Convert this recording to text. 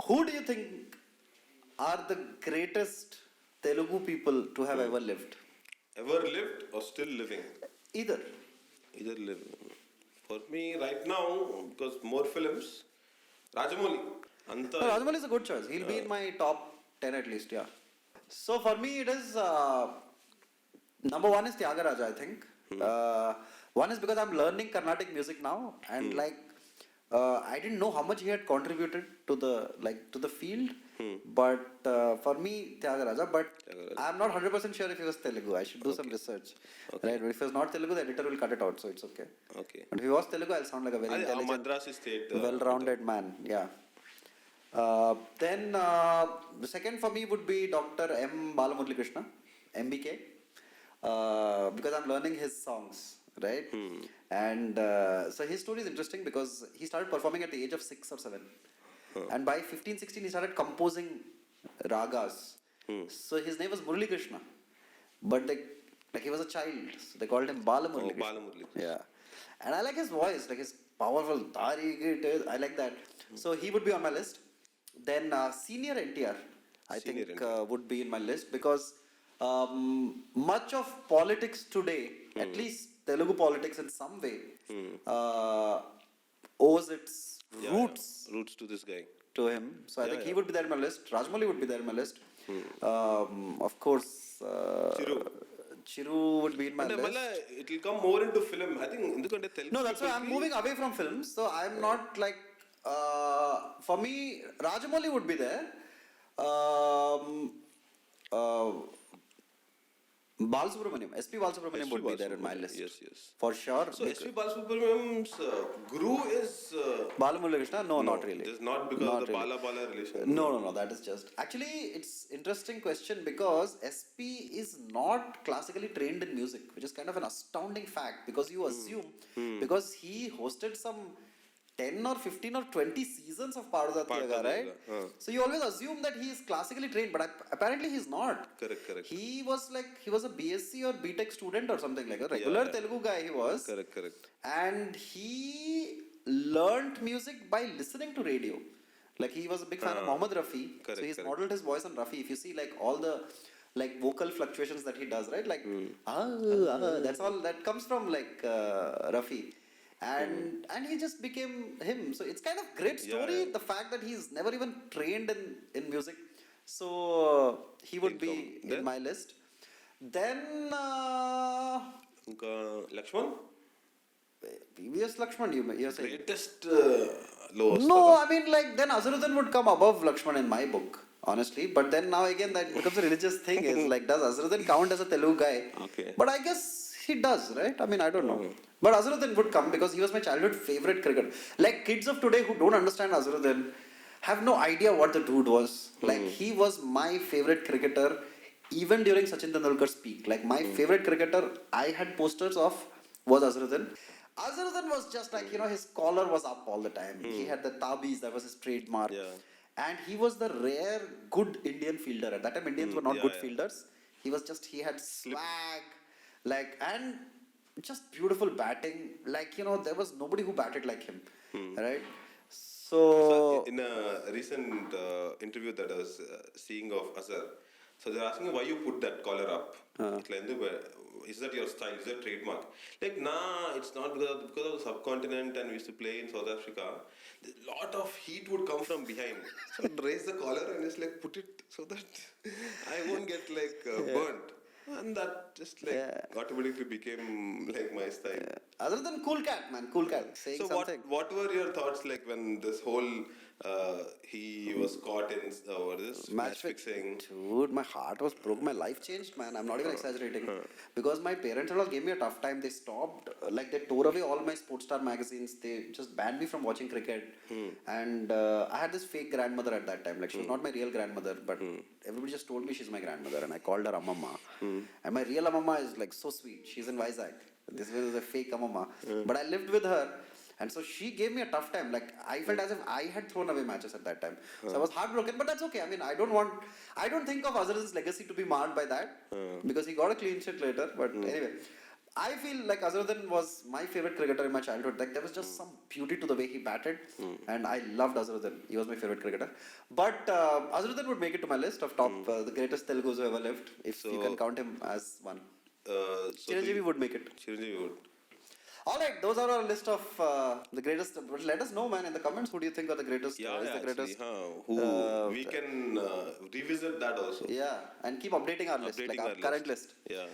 who do you think are the greatest Telugu people to have ever lived? Ever lived or still living? Either. Either living. For me, right now, because more films, Rajamouli. Anta. No, Rajamouli is a good choice. He'll be in my top 10 at least, yeah. So for me, it is number one is Tyagaraja, I think. One is because I'm learning Carnatic music now, and I didn't know how much he had contributed to the field. But for me, Tyagaraja. But I'm not 100% sure if he was Telugu. I should do some research. Okay. Right? But if he was not Telugu, the editor will cut it out, so it's okay. Okay. But if he was Telugu, I'll sound like a very intelligent, Madras State. well-rounded man. Yeah. Then the second for me would be Dr. M. Balamurali Krishna, MBK, because I'm learning his songs, right? And so his story is interesting because he started performing at the age of 6 or 7. And by 15, 16, he started composing ragas. So his name was Murali Krishna. But he was a child, so they called him Balamurali Krishna. Balamurali. Yeah. And I like his voice, like his powerful dari guitar. I like that. So he would be on my list. Then senior NTR, I Senior think NTR. would be in my list because much of politics today, at least Telugu politics in some way, owes its roots Roots to this guy. to him. So I think he would be there in my list. Rajamouli would be there in my list. Of course, Chiru would be in my list. It will come more into film. I think ఎందుకంటే No, that's why I'm moving away from films. So I'm not like, for me, Rajamouli would be there. Balasubrahmanyam, SP Balasubrahmanyam would be there in my list. Yes, yes. For sure. So SP Balasubrahmanyam's guru is... Balamurali Krishna? No, not really. It is not because Not of the really. Bala relation. No, that is just... Actually, it's interesting question because SP is not classically trained in music, which is kind of an astounding fact because you assume, because he hosted some 10 or 15 or 20 seasons of Paduda Thiyaga, right? So you always assume that he is classically trained, but apparently he's not. Correct. He was a BSc or BTech student or something like a regular Telugu guy he was. Correct. And he learnt music by listening to radio. Like he was a big fan of Mohammed Rafi. So he's modeled his voice on Rafi. If you see like all the like vocal fluctuations that he does, right? Like that's all that comes from like Rafi. And he just became him. So it's kind of great story. The fact that he's never even trained in music. So he would be in my list. Then Lakshman? previous Lakshman, you're saying? Greatest lowest. No, I mean like then Azharuddin would come above Lakshman in my book, honestly. But then now again that becomes a religious thing. Is like, does Azharuddin count as a Telugu guy? Okay. But I guess he does, right? I mean, I don't know. But Azharuddin would come because he was my childhood favorite cricketer. Like kids of today who don't understand Azharuddin have no idea what the dude was. Like he was my favorite cricketer even during Sachin Tendulkar's peak. Like my favorite cricketer I had posters of was Azharuddin. Azharuddin was just like, his collar was up all the time. He had the tabis, that was his trademark. Yeah. And he was the rare good Indian fielder. At that time, Indians were not good fielders. He had swag, and just beautiful batting. There was nobody who batted like him, right? So in a recent interview that I was seeing of Azhar, so they're asking why you put that collar up. Is that your style? Is that trademark? Like, nah, it's not because of the subcontinent and we used to play in South Africa. A lot of heat would come from behind. So I'd raise the collar and just like put it so that I won't get like burnt. And that just automatically became like my style. Other than cool cat, man, cool cat. Saying So something. what were your thoughts like when this whole he was caught in match fixing? Dude, my heart was broke. My life changed, man. I'm not even exaggerating. Because my parents and all gave me a tough time. They stopped, they tore away all my Sports Star magazines. They just banned me from watching cricket. And I had this fake grandmother at that time. Like she was not my real grandmother, but everybody just told me she's my grandmother, and I called her Amama. And my real Amama is like so sweet. She's in Vizag. This was a fake Amama. But I lived with her. And so she gave me a tough time. Like I felt as if I had thrown away matches at that time. So I was heartbroken, but that's okay. I mean, I don't think of Azharuddin's legacy to be marred by that because he got a clean sheet later. But anyway, I feel like Azharuddin was my favorite cricketer in my childhood. Like there was just some beauty to the way he batted, and I loved Azharuddin. He was my favorite cricketer. But Azharuddin would make it to my list of top the greatest Telugus who ever lived, if you can count him as one. Chiranjeevi would make it. Chiranjeevi would. All right, those are our list of the greatest. But let us know, man, in the comments, who do you think are the greatest? Yeah, is the greatest? actually, who we can revisit that also. Yeah, and keep updating our list, like Updating our our current list. list. Yeah.